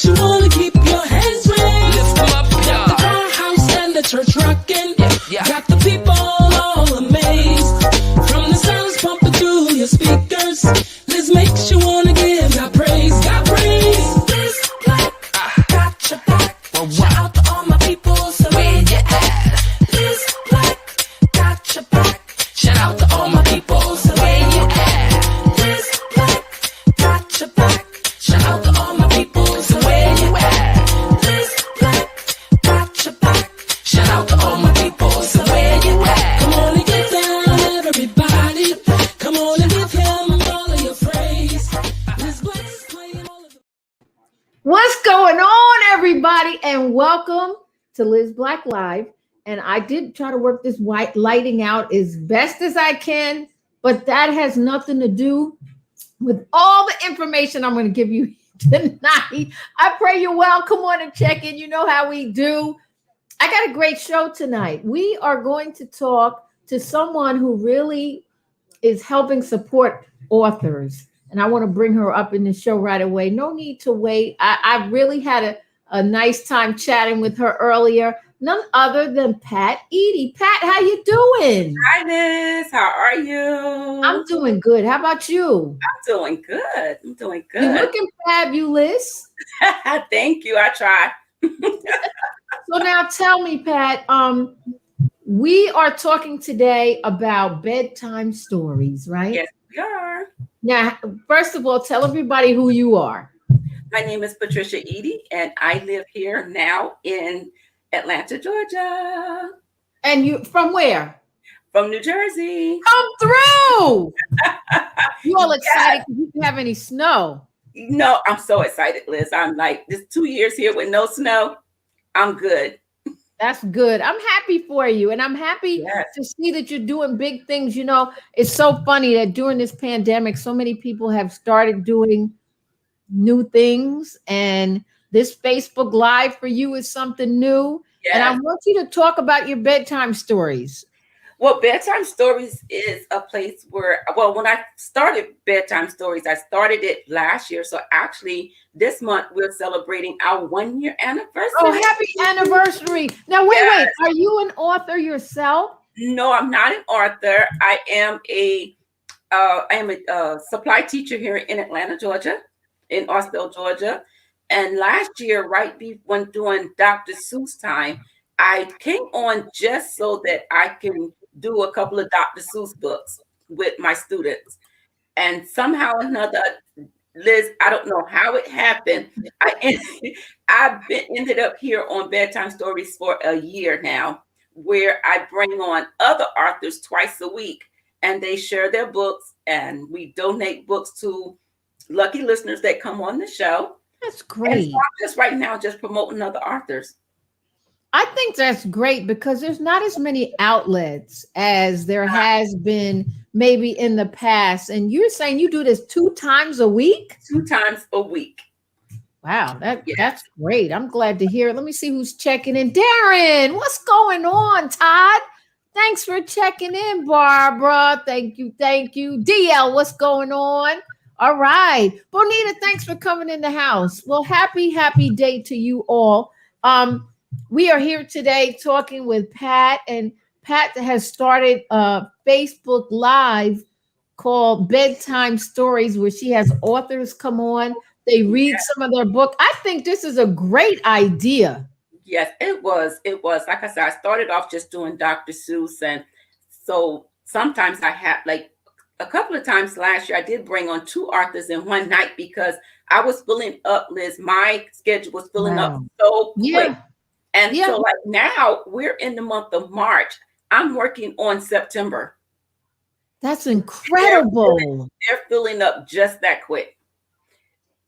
you wanna keep your hands raised. Lift them up, got the firehouse and the church rocking. Got the people all amazed. From the sounds pumping through your speakers, this makes you wanna give God praise. God praise. This black got your back. Shout out to all my people, so where you at? This black got your back. Shout out to all my people, so where you at? This black got your back. Shout out to all my people, so where you at? This black got your back. Shout out to all my people, so where you at? Come on and get down, everybody. Come on and give him all of your praise. This black is playing all of the... What's going on, everybody? And welcome to Liz Black Live. And I did try to work this white lighting out as best as I can, but that has nothing to do with all the information I'm going to give you tonight. I pray you're well. Come on and check in. You know how we do. I got a great show tonight. We are going to talk to someone who really is helping support authors. And I want to bring her up in the show right away. No need to wait. I really had a nice time chatting with her earlier. None other than Pat Eady. Pat, how you doing? Hi, Liz. How are you? I'm doing good. How about you? I'm doing good. You're looking fabulous. Thank you. I try. So now tell me, Pat, we are talking today about bedtime stories, right? Yes, we are. Now, first of all, tell everybody who you are. My name is Patricia Eady, and I live here now in Atlanta, Georgia. And you from where? From New Jersey. Come through. You all excited because you didn't have any snow? No, I'm so excited, Liz. I'm like, this 2 years here with no snow. I'm good. That's good. I'm happy for you. And I'm happy to see that you're doing big things. You know, it's so funny that during this pandemic, so many people have started doing new things. And this Facebook Live for you is something new. Yes. And I want you to talk about your bedtime stories. Well, Bedtime Stories is a place where, well, when I started Bedtime Stories, I started it last year. So actually this month we're celebrating our 1 year anniversary. Oh, happy anniversary. Now, wait, are you an author yourself? No, I'm not an author. I am a supply teacher here in Atlanta, Georgia, in Austell, Georgia. And last year, right when doing Dr. Seuss time, I came on just so that I can do a couple of Dr. Seuss books with my students. And somehow or another, Liz, I don't know how it happened. I've ended up here on Bedtime Stories for a year now, where I bring on other authors twice a week, and they share their books, and we donate books to lucky listeners that come on the show. That's great. So I'm just right now just promoting other authors. I think that's great because there's not as many outlets as there has been maybe in the past. And you're saying you do this 2 times a week? 2 times a week. Wow, that's great. I'm glad to hear it. Let me see who's checking in. Darren, what's going on? Todd, thanks for checking in. Barbara, thank you. DL, what's going on? All right. Bonita, thanks for coming in the house. Well, happy day to you all. We are here today talking with Pat, and Pat has started a Facebook Live called Bedtime Stories, where she has authors come on. They read some of their book. I think this is a great idea. Yes, it was. Like I said, I started off just doing Dr. Seuss. And so sometimes I had, like a couple of times last year, I did bring on 2 authors in one night because I was filling up, Liz. My schedule was filling up so quick. And so like now we're in the month of March. I'm working on September. That's incredible. They're filling up just that quick.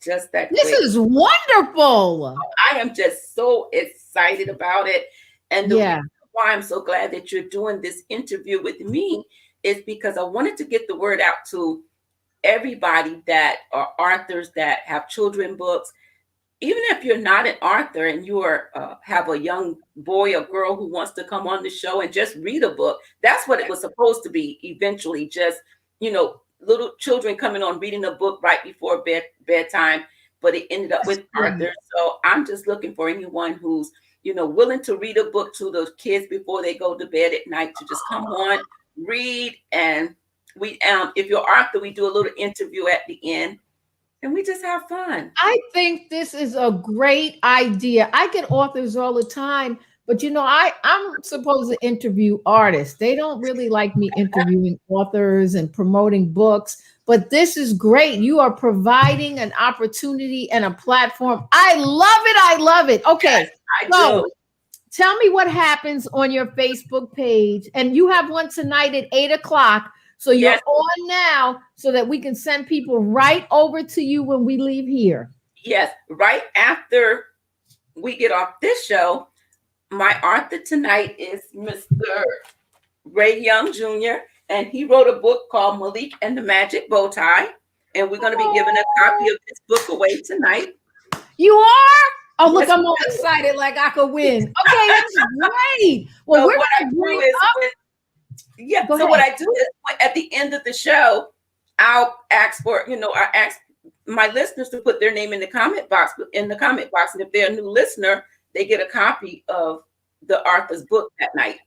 This is wonderful. I am just so excited about it. And the reason why I'm so glad that you're doing this interview with me is because I wanted to get the word out to everybody that are authors that have children books. Even if you're not an author and you are have a young boy or girl who wants to come on the show and just read a book, that's what it was supposed to be eventually. Just, little children coming on reading a book right before bedtime. but it ended up with Arthur. So I'm just looking for anyone who's, willing to read a book to those kids before they go to bed at night to just come on, read, and we if you're Arthur, we do a little interview at the end, and we just have fun. I think this is a great idea. I get authors all the time, but I'm supposed to interview artists. They don't really like me interviewing authors and promoting books, but this is great. You are providing an opportunity and a platform. I love it. I love it. Okay. Yes, I do. Tell me what happens on your Facebook page. And you have one tonight at 8:00. So you're on now so that we can send people right over to you when we leave here. Yes, right after we get off this show, my author tonight is Mr. Ray Young Jr., and he wrote a book called Malik and the Magic Bow Tie, and we're going to be giving a copy of this book away tonight. You are? Oh, look, I'm all excited like I could win. Okay, that's great. Well, so we're what I do is what I do is at the end of the show, I'll ask for, I ask my listeners to put their name in the comment box, and if they're a new listener, they get a copy of the Arthur's book that night.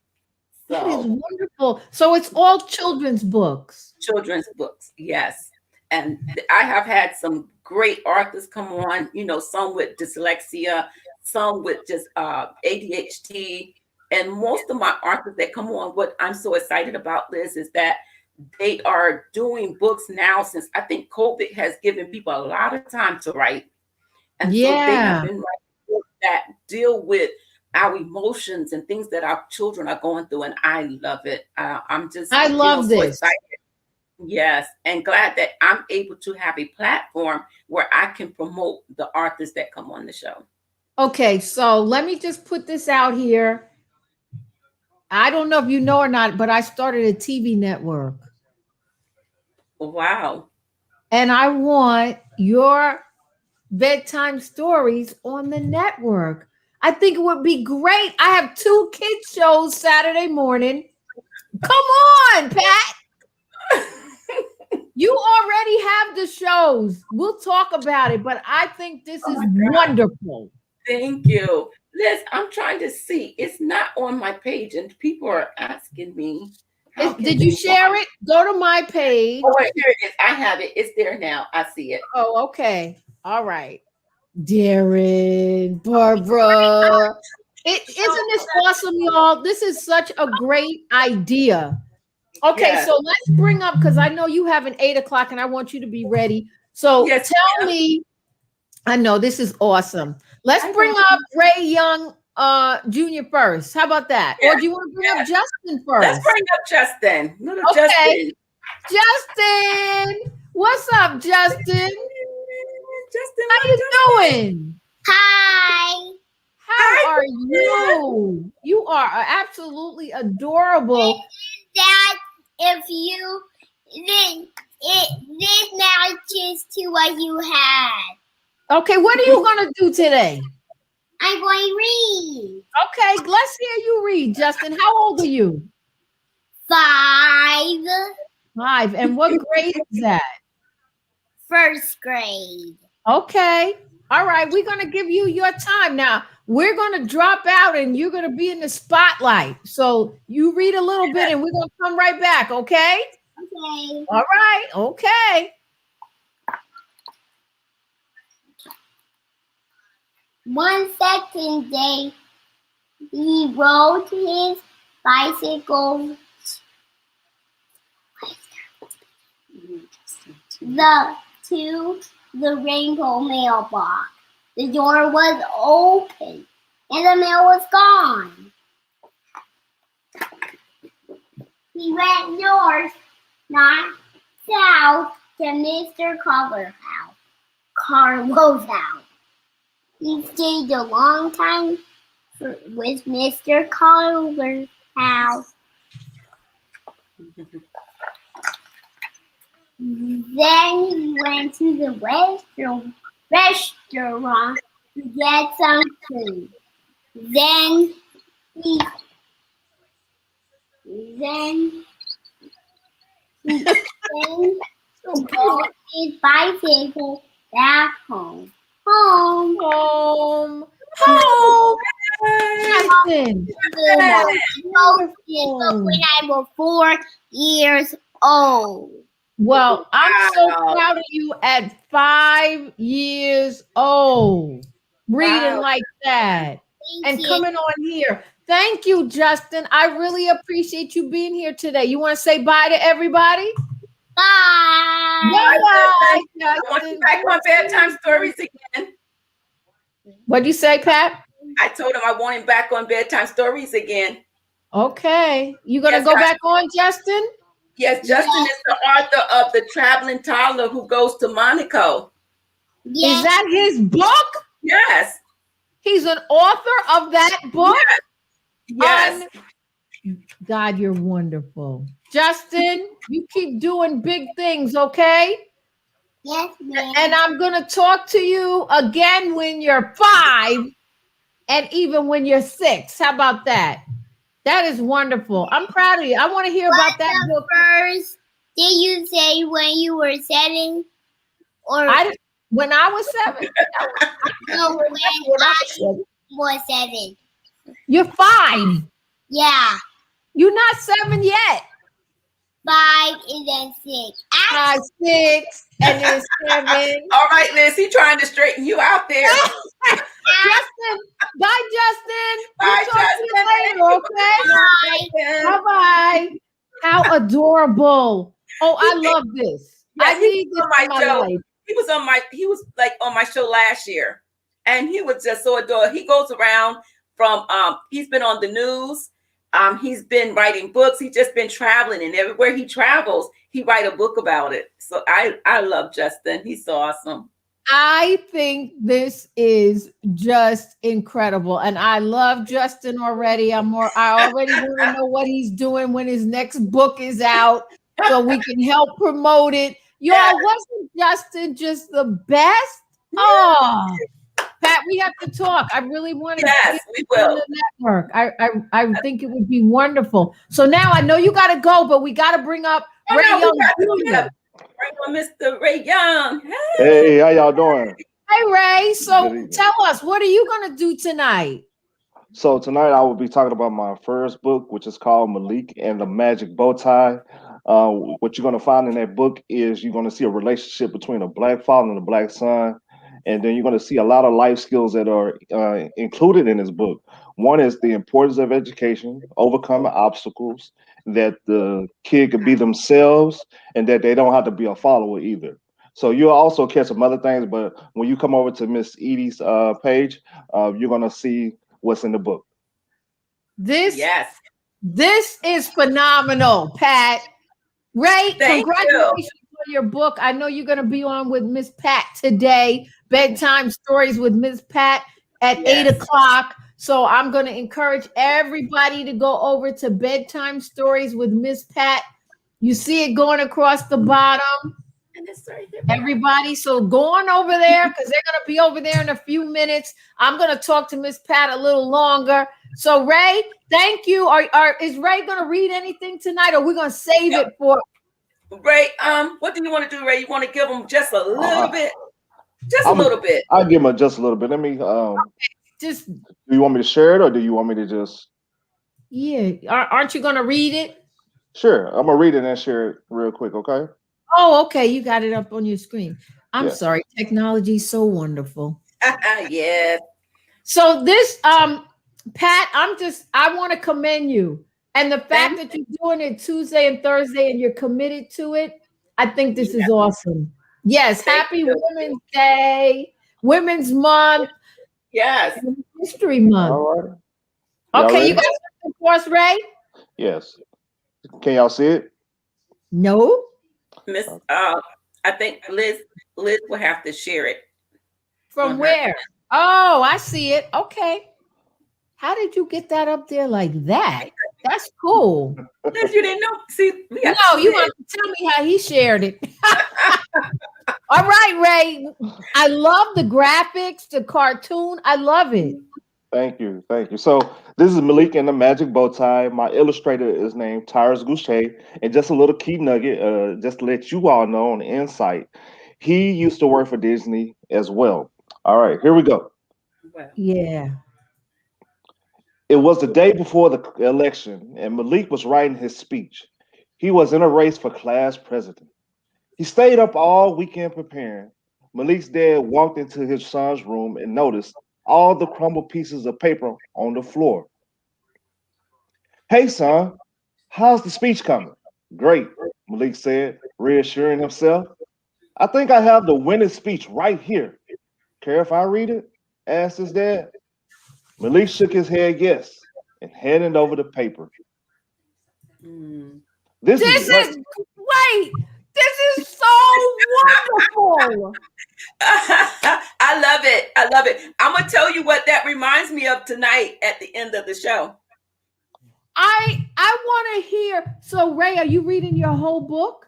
So, that is wonderful. So it's all children's books. Children's books, yes. And I have had some great authors come on, some with dyslexia, some with just ADHD. And most of my authors that come on, what I'm so excited about, Liz, is that they are doing books now since I think COVID has given people a lot of time to write. And so they have been writing books that deal with our emotions and things that our children are going through. And I love it. I love this. So excited. Yes, and glad that I'm able to have a platform where I can promote the authors that come on the show. Okay, so let me just put this out here. I don't know if you know or not, but I started a TV network. Wow. And I want your bedtime stories on the network. I think it would be great. I have 2 kids shows Saturday morning. Come on, Pat. You already have the shows. We'll talk about it, but I think this is wonderful. Thank you. Liz, I'm trying to see. It's not on my page, and people are asking me. Did you share it? Go to my page. Oh, wait, here it is. I have it. It's there now. I see it. Oh, okay. All right. Darren, Barbara. Isn't this awesome, y'all? This is such a great idea. Okay, so let's bring up, because I know you have an 8:00 and I want you to be ready. So tell me, I know this is awesome. Let's bring up Ray Young Jr. first. How about that? Or do you want to bring up Justin first? Let's bring up Justin. Okay. Justin. What's up, Justin? Justin, how you doing? Hi. How are you? You are absolutely adorable. That if you this matches to what you had. Okay, what are you gonna do today? I'm going to read. Okay, let's hear you read, Justin. How old are you? 5. 5. And what grade is that? 1st grade. Okay. All right. We're going to give you your time. Now, we're going to drop out and you're going to be in the spotlight. So you read a little bit and we're going to come right back. Okay? Okay. All right. Okay. One second day, he rode his bicycle to the rainbow mailbox. The door was open and the mail was gone. He went north, not south, to Mr. Carlo's house. He stayed a long time with Mr. Carlo's house. Then he went to the restaurant to get some food. Then he rode his bicycle back home. Home. Home. Home. Justin. I posted Wonderful. when I was 4 years old. Well, I'm so Wow. proud of you at 5 years old, reading Wow. like that Thank and you. coming on here. Thank you, Justin. I really appreciate you being here today. You want to say bye to everybody? Bye. Bye, I want you back on bedtime stories again. What'd you say, Pat? I told him I want him back on bedtime stories again. Okay. You gonna Yes, go I- back on, Justin? Yes, Justin is the author of The Traveling Toddler Who Goes to Monaco. Is Yes. that his book? Yes. He's an author of that book? Yes. God, you're wonderful. Justin, you keep doing big things, okay? Yes, ma'am. And I'm going to talk to you again when you're 5 and even when you're 6. How about that? That is wonderful. I'm proud of you. I want to hear about that book. First, did you say when you were 7? Or When I was 7. no, when I was 7? You're 5. Yeah, You're not 7 yet. 5 and then 6. 5, 6, and then 7. All right, Liz, he's trying to straighten you out there. Justin, bye, Justin. Bye, We'll talk to you later, okay? Bye. Bye-bye. How adorable. Oh, I love this. Yes, I need this in my show. life. He was like on my show last year, and he was just so adorable. He goes around from he's been on the news. He's been writing books. He's just been traveling, and everywhere he travels, he write a book about it. So I love Justin. He's so awesome. I think this is just incredible. And I love Justin already. I already want to know what he's doing when his next book is out so we can help promote it. Y'all, wasn't Justin just the best? Oh, Pat, we have to talk. I really want to Yes, we will. the network. I think it would be wonderful. So now I know you got to go, but we got to bring up Ray Young Jr. Bring on Mr. Ray Young. Hey, how y'all doing? Hey, Ray. So Good evening. tell us, what are you going to do tonight? So tonight I will be talking about my first book, which is called Malik and the Magic Bow Tie. What you're going to find in that book is you're going to see a relationship between a black father and a black son. And then you're going to see a lot of life skills that are included in this book. One is the importance of education, overcoming obstacles, that the kid could be themselves, and that they don't have to be a follower either. So you'll also catch some other things, but when you come over to Miss Edie's page, you're going to see what's in the book. This Yes. is phenomenal, Pat. Ray, Thank congratulations on your book. I know you're going to be on with Miss Pat today, Bedtime Stories with Miss Pat at 8 o'clock. So I'm going to encourage everybody to go over to Bedtime Stories with Miss Pat. You see it going across the bottom. And it's right here. Everybody, so go on over there because they're going to be over there in a few minutes. I'm going to talk to Miss Pat a little longer. So Ray, thank you. Is Ray going to read anything tonight, or we're going to save it for Ray? What do you want to do, Ray? You want to give them just a little bit, a little bit. I'll give them just a little bit. Let me. just Do you want me to share it, or do you want me to just? Yeah, aren't you going to read it? Sure, I'm gonna read it and share it real quick. Okay. Oh, okay. You got it up on your screen. I'm Yeah. sorry. Technology is so wonderful. Yes. So this, Pat, I want to commend you. And the fact that you're doing it Tuesday and Thursday and you're committed to it, I think this is awesome. Yes. Happy Women's Day, Women's Month. Yes. History Month. All right. Y'all Okay. ready? You got something for us, Ray? Yes. Can y'all see it? No. Miss, I think Liz will have to share it. From where? Oh, I see it. Okay. How did you get that up there like that? That's cool. Liz, you didn't know. See, No, you want to tell me how he shared it. All right, Ray. I love the graphics, the cartoon. I love it. Thank you. Thank you. So this is Malik and the Magic Bow Tie. My illustrator is named Tyrus Goucher. And just a little key nugget, just to let you all know on the insight, he used to work for Disney as well. All right, here we go. Well, Yeah. It was the day before the election, and Malik was writing his speech. He was in a race for class president. He stayed up all weekend preparing. Malik's dad walked into his son's room and noticed all the crumbled pieces of paper on the floor. Hey, son, how's the speech coming? Great, Malik said, reassuring himself. I think I have the winning speech right here. Care if I read it? Asked his dad. Malik shook his head yes and handed over the paper. mm. This is This what is wait. This is so wonderful. I love it. I love it. I'm gonna tell you what that reminds me of tonight at the end of the show. I want to hear. So, Ray, are you reading your whole book?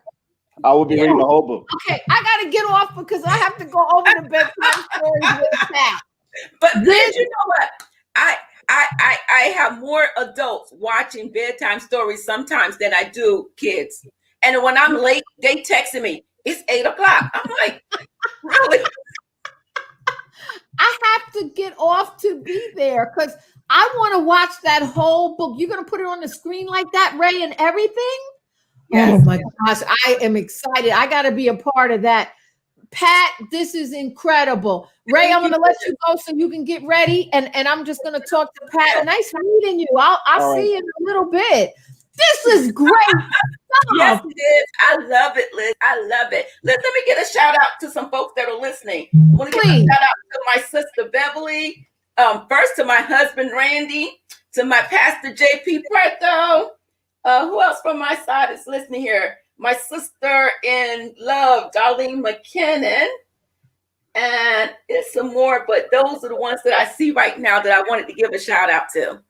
I will be reading the whole book. Okay, I got to get off because I have to go over the bedtime stories with Pat. But Liz, you know what? I have more adults watching bedtime stories sometimes than I do kids. And when I'm late, they texting me, it's 8 o'clock. I'm like, really? I have to get off to be there because I want to watch that whole book. You're going to put it on the screen like that, Ray, and everything? Yes. Oh, my gosh. I am excited. I got to be a part of that. Pat, this is incredible. Ray, I'm going to let you go so you can get ready. And I'm just going to talk to Pat. Nice meeting you. I'll see you in a little bit. This is great. Yes, it is. I love it, Liz. I love it. Let me get a shout out to some folks that are listening. I want to give a shout out to my sister Beverly. First to my husband Randy, to my pastor JP Puerto. Who else from my side is listening here? My sister in love, Darlene McKinnon. And it's some more, but those are the ones that I see right now that I wanted to give a shout out to.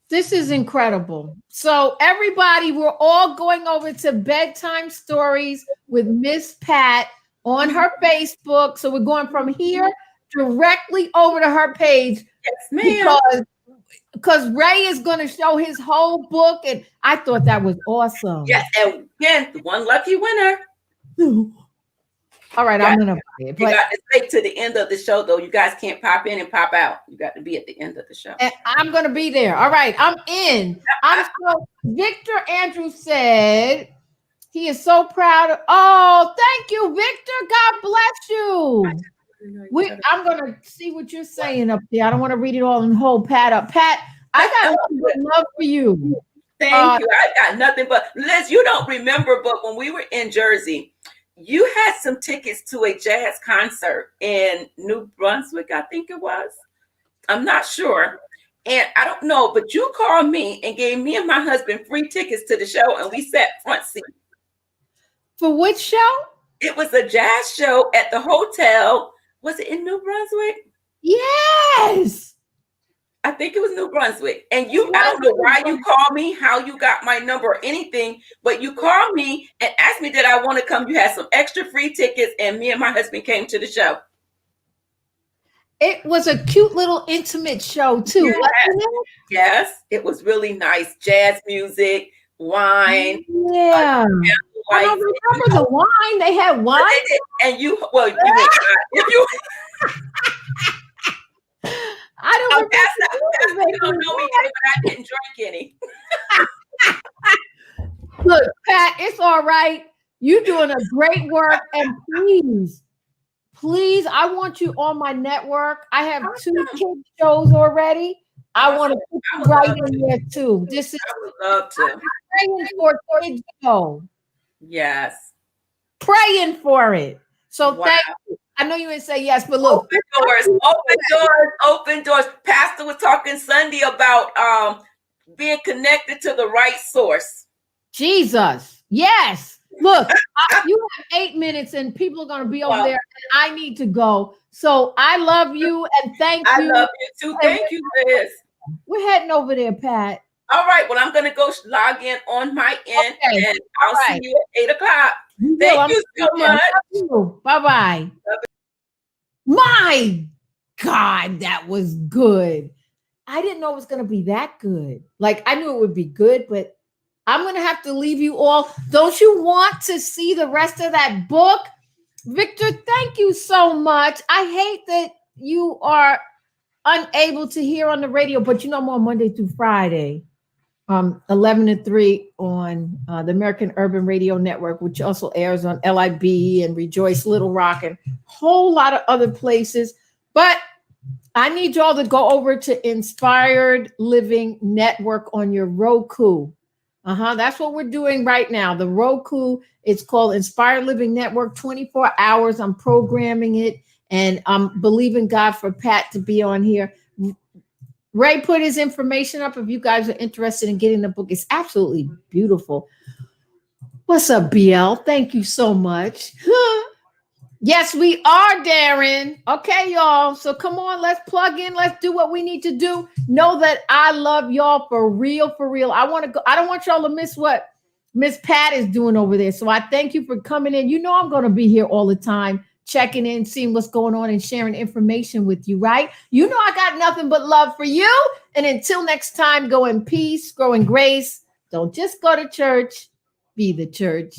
This is incredible. So everybody, we're all going over to Bedtime Stories with Miss Pat on her Facebook. So we're going from here directly over to her page. Yes, ma'am. Because Ray is going to show his whole book, and I thought that was awesome. Yes, and again, the one lucky winner. All right, I'm going to buy it. You got to stay to the end of the show, though. You guys can't pop in and pop out. You got to be at the end of the show. And I'm going to be there. All right, I'm in. Victor Andrew said he is so proud. Oh, thank you, Victor. God bless you. I'm going to see what you're saying up there. I don't want to read it all and hold Pat up. Pat, I got love for you. Thank you. I got nothing but, Liz, you don't remember, but when we were in Jersey, you had some tickets to a jazz concert in New Brunswick, I think it was. I'm not sure. And I don't know, but you called me and gave me and my husband free tickets to the show, and we sat front seat. For which show? It was a jazz show at the hotel. Was it in New Brunswick? Yes. I think it was New Brunswick. And I don't know why you called me, how you got my number or anything, but you called me and asked me did I want to come. You had some extra free tickets, and me and my husband came to the show. It was a cute little intimate show too, Yes. wasn't it? Yes, it was really nice. Jazz music, wine. Yeah. I don't remember the wine. They had wine. And you if you I don't remember. You don't know me, but I didn't drink any. Look, Pat, it's all right. You're doing a great work. And please, I want you on my network. I have 2 kids shows already. I want to put you right in there too. I would love to. I'm praying for kids show. Yes. Praying for it. So Wow. thank you. I know you didn't say yes, but look. Open doors. Pastor was talking Sunday about being connected to the right source. Jesus. Yes. Look, you have 8 minutes and people are going to be over there and I need to go. So I love you and thank you. I love you too. Thank you, Liz. We're heading over there, Pat. All right. Well, I'm going to go log in on my end and I'll see you at 8 o'clock. Thank you so much. Bye-bye. My God, that was good. I didn't know it was going to be that good. Like, I knew it would be good, but I'm going to have to leave you all. Don't you want to see the rest of that book? Victor, thank you so much. I hate that you are unable to hear on the radio, but you know I'm on Monday through Friday, 11 to 3 on the American Urban Radio Network, which also airs on LIB and Rejoice Little Rock and a whole lot of other places. But I need y'all to go over to Inspired Living Network on your Roku. That's what we're doing right now. The Roku, it's called Inspired Living Network, 24 hours. I'm programming it, and I'm believing God for Pat to be on here. Ray put his information up if you guys are interested in getting the book. It's absolutely beautiful. What's up, BL? Thank you so much. Yes, we are, Darren. Okay, y'all. So come on, let's plug in. Let's do what we need to do. Know that I love y'all for real, for real. I want to go. I don't want y'all to miss what Miss Pat is doing over there. So I thank you for coming in. You know I'm going to be here all the time, checking in, seeing what's going on, and sharing information with you, right? You know I got nothing but love for you. And until next time, go in peace, grow in grace. Don't just go to church. Be the church.